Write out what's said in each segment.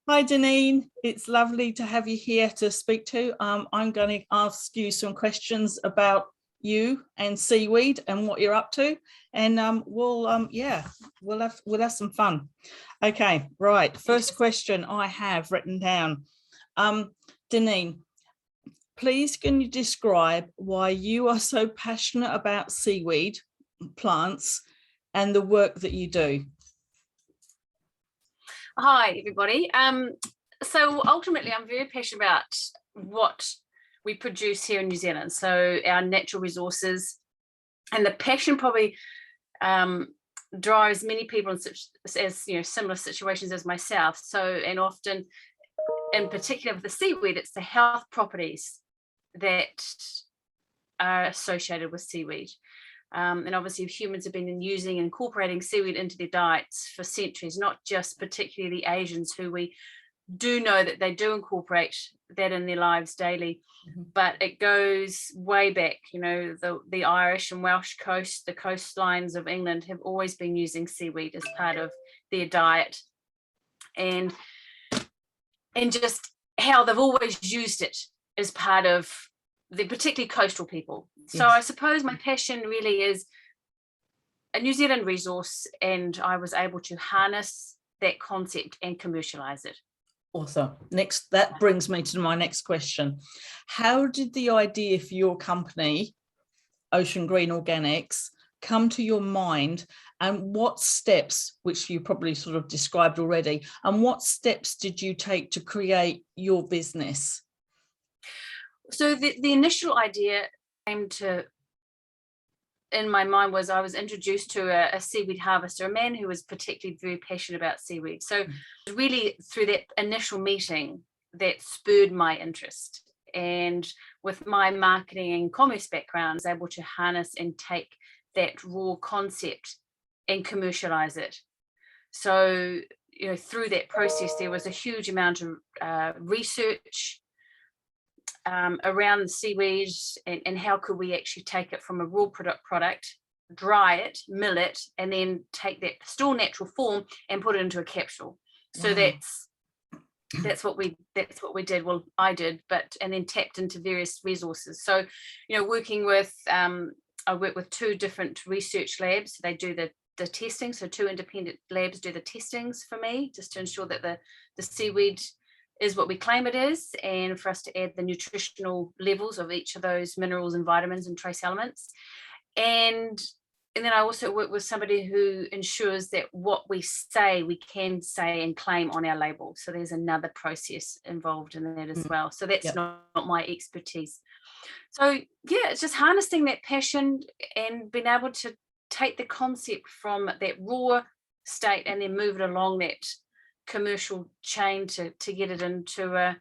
Hi, Janine. It's lovely to have you here to speak to. I'm going to ask you some questions about you and Seaweed and what you're up to, and we'll have some fun. Okay, right. First question I have written down. Janine, please can you describe why you are so passionate about seaweed plants and the work that you do? Hi, everybody. So ultimately, I'm very passionate about what we produce here in New Zealand. So our natural resources, and the passion probably drives many people in similar situations as myself. So, and often, in particular with the seaweed, it's the health properties that are associated with seaweed. And obviously humans have been using and incorporating seaweed into their diets for centuries, not just particularly the Asians, who we do know that they do incorporate that in their lives daily. But it goes way back. The Irish and Welsh coast, the coastlines of England have always been using seaweed as part of their diet, and just how they've always used it as part of the particularly coastal people. So I suppose my passion really is a New Zealand resource, and I was able to harness that concept and commercialize it. Awesome. Next, that brings me to my next question. How did the idea for your company, Ocean Green Organics, come to your mind, and what steps, which you probably sort of described already, and what steps did you take to create your business? So the initial idea came in my mind was I was introduced to a seaweed harvester, a man who was particularly very passionate about seaweed. So really through that initial meeting that spurred my interest. And with my marketing and commerce background, I was able to harness and take that raw concept and commercialize it. So, through that process, there was a huge amount of research around the seaweed and how could we actually take it from a raw product, dry it, mill it, and then take that still natural form and put it into a capsule. So wow. That's what we did. Well, I did, and then tapped into various resources. So, working with I work with two different research labs. They do the testing. So two independent labs do the testings for me, just to ensure that the seaweed is what we claim it is, and for us to add the nutritional levels of each of those minerals and vitamins and trace elements. And then I also work with somebody who ensures that what we can say and claim on our label. So there's another process involved in that as well. So that's not my expertise. So yeah, it's just harnessing that passion and being able to take the concept from that raw state and then move it along that commercial chain to get it into a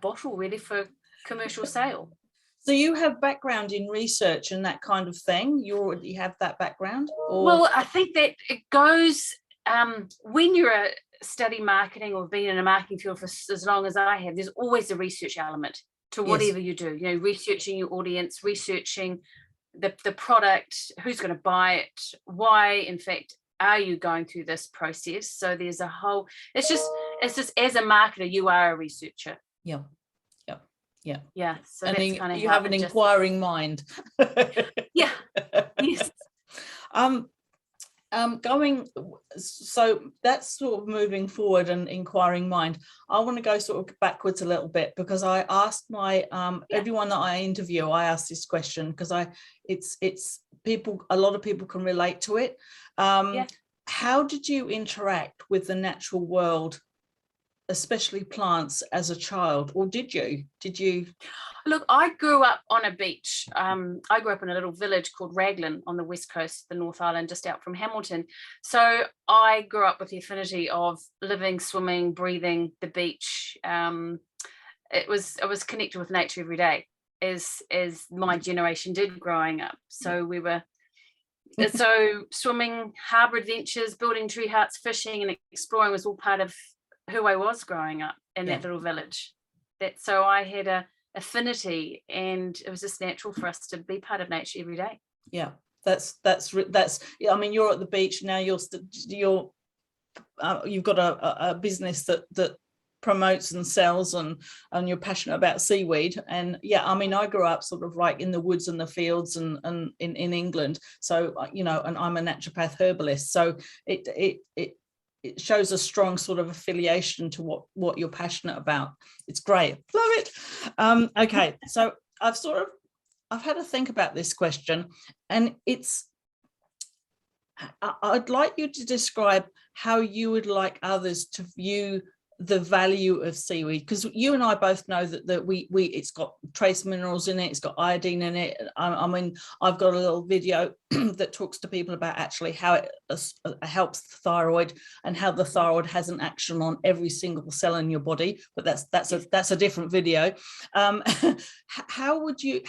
bottle ready for commercial sale. So you have background in research and that kind of thing? You already have that background? Or? Well, I think that it goes when you're studying marketing or been in a marketing field for as long as I have, there's always a research element to whatever you do. Researching your audience, researching the product, who's going to buy it, why in fact are you going through this process. So there's a whole, it's just as a marketer, you are a researcher. Yeah. So that's kind of you have an inquiring mind. Yeah. Yes. So that's sort of moving forward and inquiring mind. I want to go sort of backwards a little bit, because I asked my everyone that I interview, I ask this question because it's people, a lot of people can relate to it. How did you interact with the natural world, especially plants, as a child? Or did you Look, I grew up on a beach. I grew up in a little village called Raglan on the west coast, the North Island, just out from Hamilton. So I grew up with the affinity of living, swimming, breathing the beach. I was connected with nature every day, as my generation did growing up. So we were swimming, harbour adventures, building tree huts, fishing and exploring was all part of who I was growing up in that little village. So I had a affinity, and it was just natural for us to be part of nature every day. That's I mean, you're at the beach now, you've got a business that promotes and sells, and you're passionate about seaweed. And yeah, I mean, I grew up sort of like in the woods and the fields and in England, so you know, and I'm a naturopath herbalist, so it shows a strong sort of affiliation to what you're passionate about. It's great, love it. Okay, so I've had to think about this question, and I'd like you to describe how you would like others to view the value of seaweed, because you and I both know that we it's got trace minerals in it, it's got iodine in it. I mean, I've got a little video that talks to people about actually how it helps the thyroid, and how the thyroid has an action on every single cell in your body, but that's a different video. How would you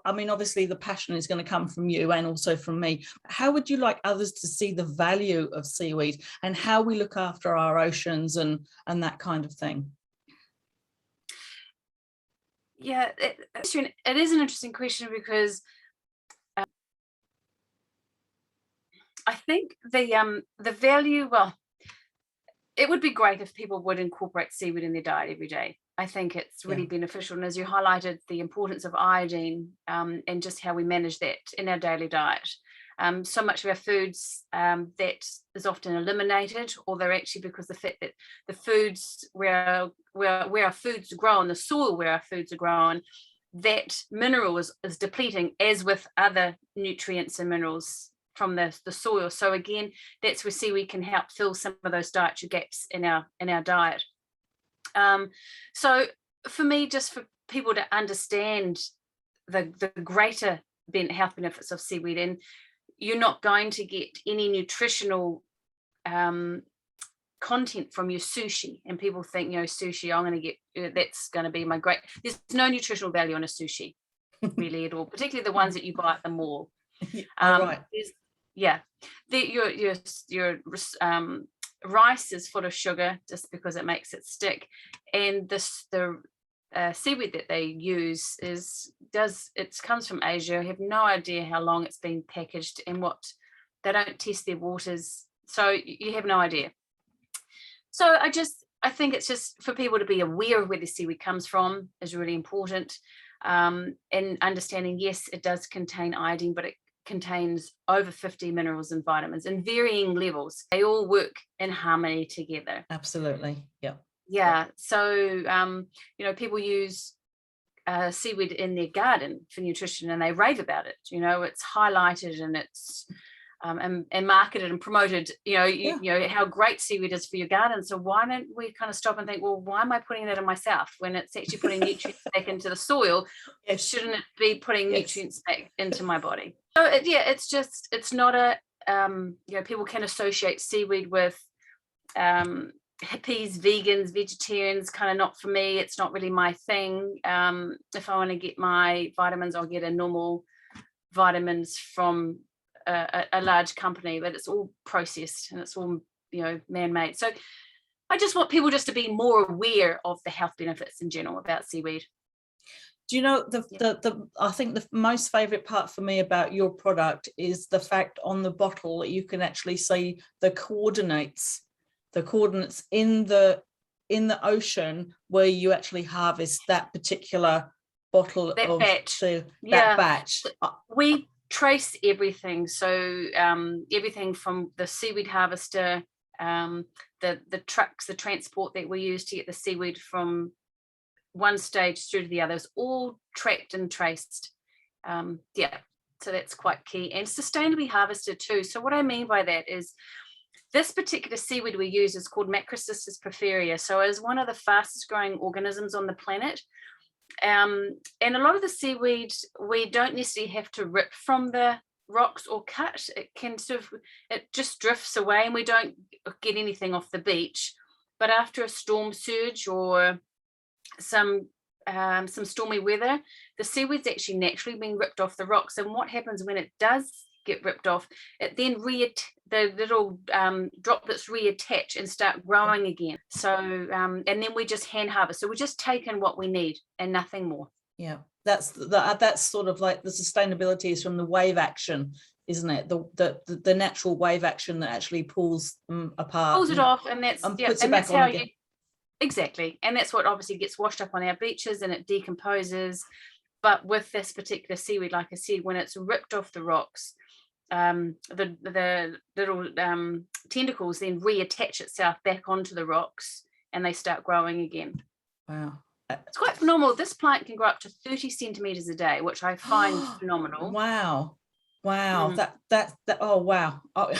I mean, obviously the passion is going to come from you and also from me. How would you like others to see the value of seaweed and how we look after our oceans and that kind of thing? Yeah, it is an interesting question, because I think the value, well, it would be great if people would incorporate seaweed in their diet every day. I think it's really beneficial. And as you highlighted, the importance of iodine, and just how we manage that in our daily diet. So much of our foods that is often eliminated, or they're actually, because the fact that the foods where our foods are grown, the soil where our foods are grown, that mineral is depleting, as with other nutrients and minerals from the soil. So again, that's where seaweed can help fill some of those dietary gaps in our diet. So for me, just for people to understand the greater health benefits of seaweed, and you're not going to get any nutritional content from your sushi. And people think, you know, sushi, I'm going to get, that's going to be my great, there's no nutritional value on a sushi really at all, particularly the ones that you buy at the mall. Right. Yeah, your rice is full of sugar just because it makes it stick, and the seaweed that they use comes from Asia. I have no idea how long it's been packaged, and they don't test their waters, so you have no idea. So I think it's just for people to be aware of where the seaweed comes from is really important, and understanding, yes, it does contain iodine, but it contains over 50 minerals and vitamins in varying levels. They all work in harmony together. Absolutely. Yeah. So you know, people use seaweed in their garden for nutrition, and they rave about it. You know, it's highlighted, and it's and marketed and promoted, you know how great seaweed is for your garden. So why don't we kind of stop and think, well, why am I putting that in myself when it's actually putting nutrients back into the soil? Shouldn't it be putting nutrients back into my body? So it's not a you know, people can associate seaweed with hippies, vegans, vegetarians. Kind of not for me. It's not really my thing. If I want to get my vitamins, I'll get a normal vitamins from a large company, but it's all processed and it's all, you know, man-made. So I just want people just to be more aware of the health benefits in general about seaweed. Do you know I think the most favorite part for me about your product is the fact on the bottle that you can actually see the coordinates in the ocean where you actually harvest that particular bottle of batch. That batch. We trace everything. So everything from the seaweed harvester, the trucks, the transport that we use to get the seaweed from one stage through to the others, all tracked and traced. So that's quite key, and sustainably harvested too. So what I mean by that is this particular seaweed we use is called Macrocystis porphyria. So it is one of the fastest growing organisms on the planet. And a lot of the seaweed we don't necessarily have to rip from the rocks or cut. It can it just drifts away, and we don't get anything off the beach. But after a storm surge or some stormy weather, the seaweed's actually naturally being ripped off the rocks. And what happens when it does get ripped off, it then the little droplets reattach and start growing again. So and then we just hand harvest. So we're just taking what we need and nothing more. Yeah, that's sort of like the sustainability is from the wave action, isn't it? The natural wave action that actually pulls them apart, pulls it off, and that's puts it back on again. Exactly. And that's what obviously gets washed up on our beaches and it decomposes. But with this particular seaweed, like I said, when it's ripped off the rocks, the little tentacles then reattach itself back onto the rocks and they start growing again. Wow. It's quite phenomenal. This plant can grow up to 30 centimeters a day, which I find phenomenal. Wow. That oh wow. Oh, okay.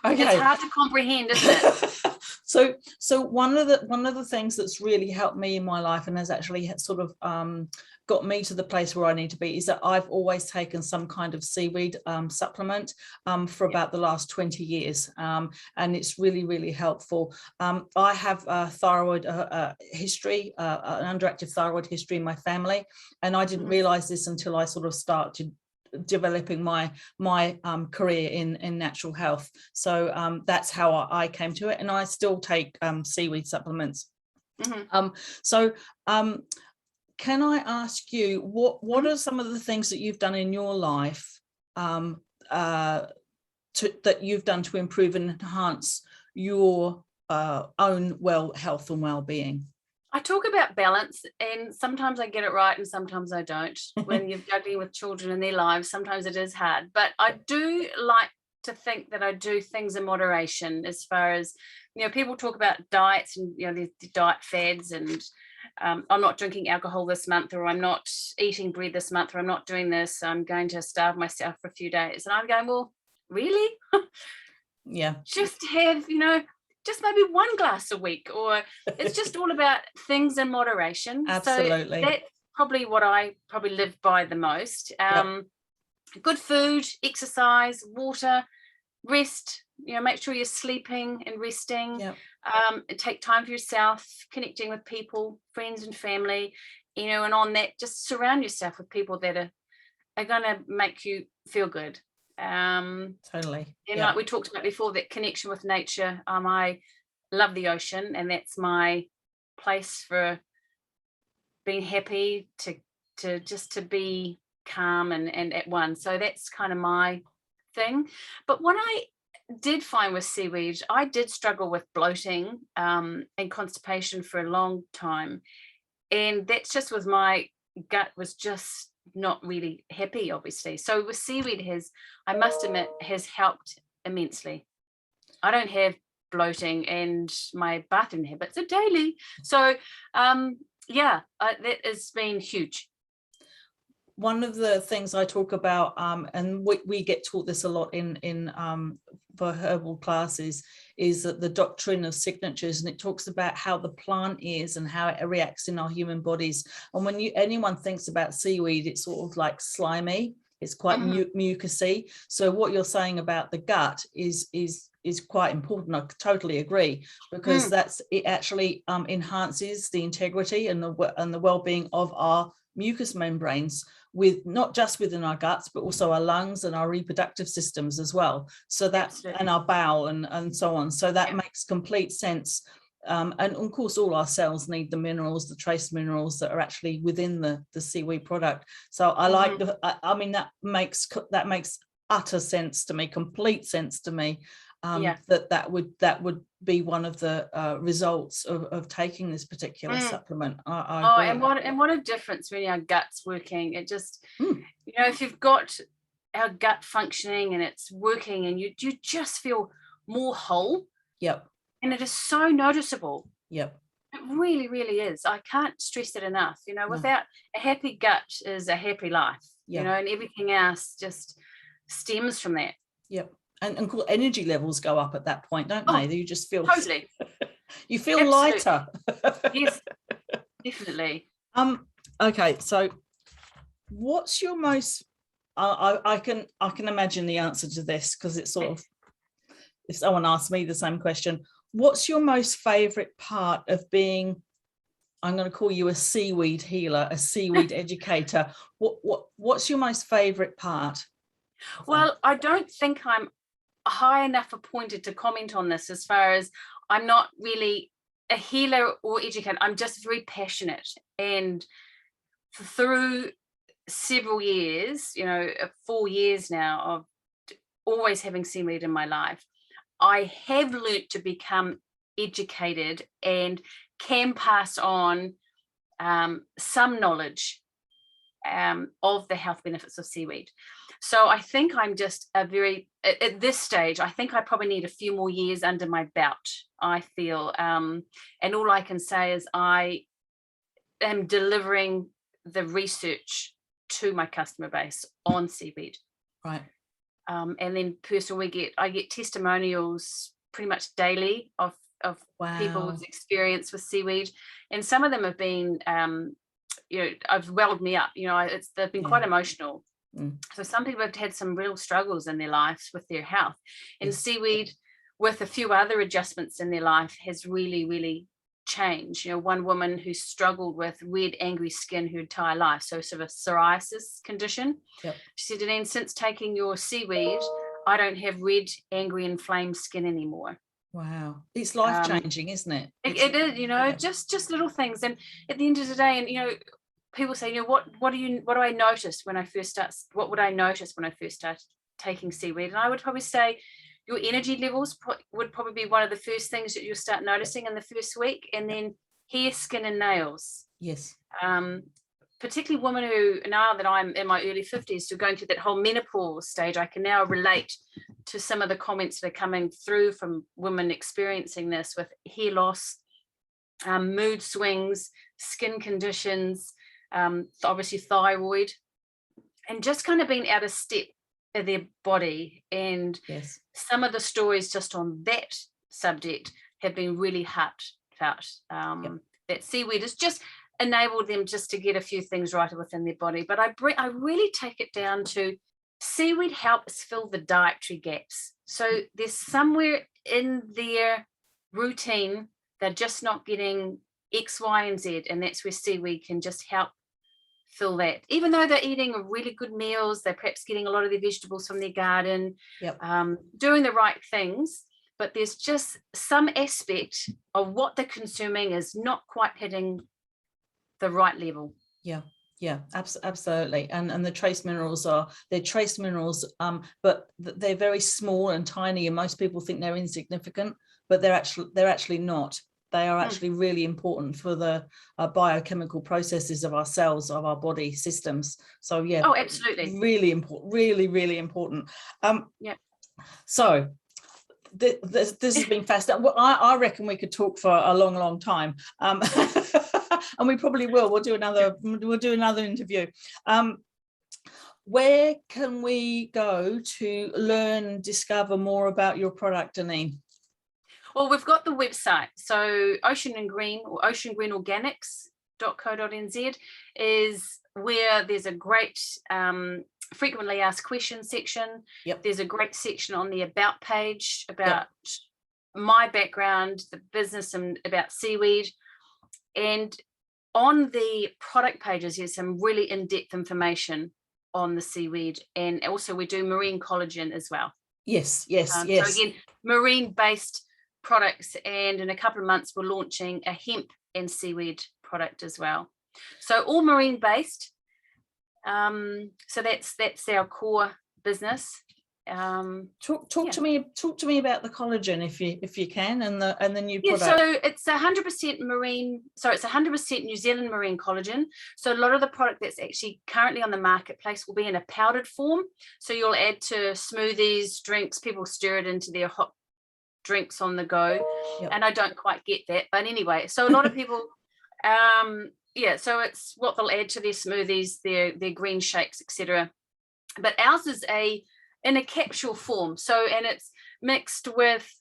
It's hard to comprehend, isn't it? So one of the things that's really helped me in my life and has actually sort of got me to the place where I need to be is that I've always taken some kind of seaweed supplement for about the last 20 years, and it's really helpful. I have a thyroid history, an underactive thyroid history in my family, and I didn't realize this until I sort of started developing my career in natural health. So that's how I came to it, and I still take seaweed supplements. Can I ask you what are some of the things that you've done in your life that you've done to improve and enhance your own health and well-being? I talk about balance, and sometimes I get it right and sometimes I don't. When you're juggling with children and their lives, sometimes it is hard, but I do like to think that I do things in moderation. As far as, people talk about diets and the diet fads, and I'm not drinking alcohol this month, or I'm not eating bread this month, or I'm not doing this, I'm going to starve myself for a few days. And I'm going, well, really? Yeah. Just have, just maybe one glass a week, or it's just all about things in moderation. Absolutely. So that's probably what I live by the most. Good food, exercise, water, rest, make sure you're sleeping and resting. Take time for yourself, connecting with people, friends and family, and on that, just surround yourself with people that are going to make you feel good. Totally. And like we talked about before, that connection with nature. I love the ocean, and that's my place for being happy, to just to be calm and at one. So that's kind of my thing. But what I did find with seaweed, I did struggle with bloating and constipation for a long time, and that's just with my gut was just not really happy, obviously. So with seaweed I must admit, has helped immensely. I don't have bloating, and my bathroom habits are daily. So that has been huge. One of the things I talk about, and we get taught this a lot in for herbal classes, is that the doctrine of signatures, and it talks about how the plant is and how it reacts in our human bodies. And when anyone thinks about seaweed, it's sort of like slimy. It's quite mucousy. So what you're saying about the gut is quite important. I totally agree, because it actually enhances the integrity and the well-being of our mucous membranes, with not just within our guts, but also our lungs and our reproductive systems as well. So that Absolutely. And our bowel and so on. So that makes complete sense. And of course, all our cells need the minerals, the trace minerals that are actually within the seaweed product. So I like that makes utter sense to me, complete sense to me. That would be one of the results of taking this particular supplement. I agree. And what a difference when our gut's working. It just, if you've got our gut functioning and it's working, and you just feel more whole. Yep. And it is so noticeable. Yep. It really, really is. I can't stress it enough. Without a happy gut is a happy life. And everything else just stems from that. Yep. And cool, energy levels go up at that point, don't they? You just feel totally. You feel lighter. Yes, definitely. Okay, so what's your most? I can imagine the answer to this, because it's sort of, if someone asked me the same question, what's your most favorite part of being? I'm going to call you a seaweed healer, a seaweed educator. What's your most favorite part? Well, I don't think I'm high enough appointed to comment on this, as far as I'm not really a healer or educator. I'm just very passionate, and through several years, 4 years now of always having seaweed in my life, I have learnt to become educated and can pass on some knowledge of the health benefits of seaweed. So I think I'm just at this stage, I think I probably need a few more years under my belt, I feel. And all I can say is I am delivering the research to my customer base on seaweed. Right. And then personally, I get testimonials pretty much daily of Wow. people's experience with seaweed, and some of them have been I've welled me up. They've been quite emotional. So some people have had some real struggles in their lives with their health, and seaweed, with a few other adjustments in their life, has really, really changed. One woman who struggled with red, angry skin her entire life, so sort of a psoriasis condition. Yep. She said, Janine, since taking your seaweed, I don't have red, angry, inflamed skin anymore. Wow, it's life-changing, isn't it? It is, just little things. And at the end of the day, and people say, what do I notice when I first start? What would I notice when I first start taking seaweed? And I would probably say your energy levels would probably be one of the first things that you'll start noticing in the first week, and then hair, skin, and nails. Yes. Particularly women who, now that I'm in my early 50s, so going through that whole menopause stage, I can now relate to some of the comments that are coming through from women experiencing this, with hair loss, mood swings, skin conditions, obviously thyroid, and just kind of being out of step of their body. And some of the stories just on that subject have been really heartfelt. That seaweed has just enabled them just to get a few things right within their body. But I really take it down to seaweed helps fill the dietary gaps. So there's somewhere in their routine they're just not getting X, Y, and Z, and that's where seaweed can just help fill that. Even though they're eating really good meals, they're perhaps getting a lot of their vegetables from their garden, doing the right things, but there's just some aspect of what they're consuming is not quite hitting the right level. Yeah, absolutely. And the trace minerals they're trace minerals, but they're very small and tiny, and most people think they're insignificant, but they're actually not. They are actually really important for the biochemical processes of our cells, of our body systems. So absolutely, really important, really, really important. So this has been fascinating. I reckon we could talk for a long, long time. And we probably will. We'll do another interview. Where can we go to learn, discover more about your product, Janine? Well, we've got the website. So Ocean and Green, or oceangreenorganics.co.nz, is where there's a great frequently asked questions section. There's a great section on the about page about my background, the business, and about seaweed. And on the product pages, there's some really in-depth information on the seaweed, and also we do marine collagen as well. Yes. So again, marine-based products, and in a couple of months we're launching a hemp and seaweed product as well. So all marine-based. So that's our core business. Talk to me about the collagen if you can, and the new product. So it's 100% marine. So it's 100% New Zealand marine collagen. So a lot of the product that's actually currently on the marketplace will be in a powdered form. So you'll add to smoothies, drinks. People stir it into their hot drinks on the go. And I don't quite get that, but anyway. So a lot of people, so it's what they'll add to their smoothies, their green shakes, etc. But ours is in a capsule form. So, and it's mixed with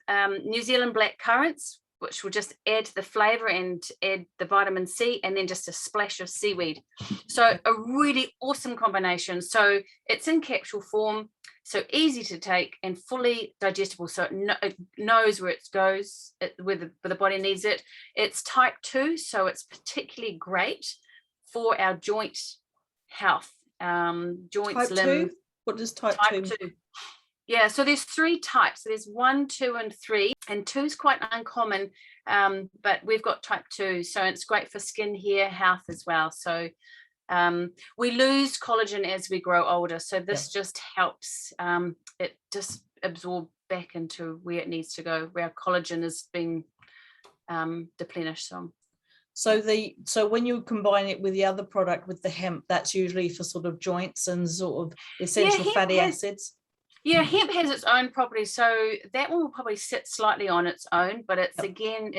New Zealand black currants, which will just add to the flavor and add the vitamin C, and then just a splash of seaweed. So a really awesome combination. So it's in capsule form, so easy to take and fully digestible. So it knows where it goes, where the body needs it. It's type 2, so it's particularly great for our joint health, joints, type limb. 2? What does type 2? Yeah, so there's 3 types. So there's 1, 2, and 3, and 2 is quite uncommon, but we've got type 2, so it's great for skin, hair, health as well. So we lose collagen as we grow older, so this just helps it just absorb back into where it needs to go, where our collagen is being deplenish them. So when you combine it with the other product, with the hemp, that's usually for sort of joints and sort of essential fatty acids. Yeah, hemp has its own properties, so that one will probably sit slightly on its own, but it's again,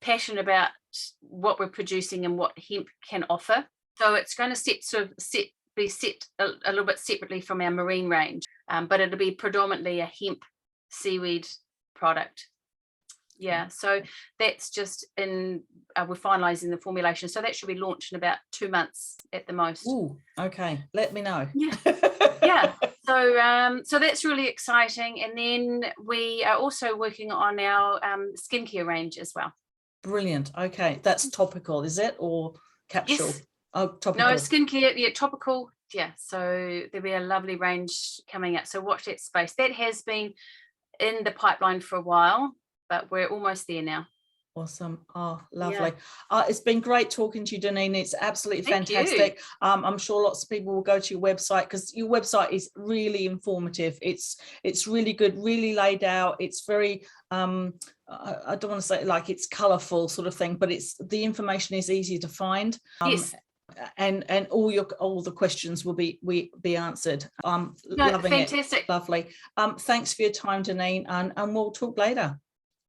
passionate about what we're producing and what hemp can offer. So it's going to be set a little bit separately from our marine range, but it'll be predominantly a hemp seaweed product. Yeah, so that's just we're finalising the formulation. So that should be launched in about 2 months at the most. Ooh, okay. Let me know. Yeah. Yeah. So that's really exciting. And then we are also working on our skincare range as well. Brilliant. Okay. That's topical, is it? Or capsule? Yes. Oh, topical. No, skincare, yeah, topical. Yeah. So there'll be a lovely range coming out. So watch that space. That has been in the pipeline for a while, but we're almost there now. Awesome. Oh, lovely. It's been great talking to you, Deneen. It's absolutely fantastic. I'm sure lots of people will go to your website, because your website is really informative. It's really good, really laid out. It's very I don't want to say like it's colorful sort of thing, but the information is easy to find. Yes. And all the questions will be answered. Loving fantastic. it. Lovely. Thanks for your time, Deneen, and we'll talk later.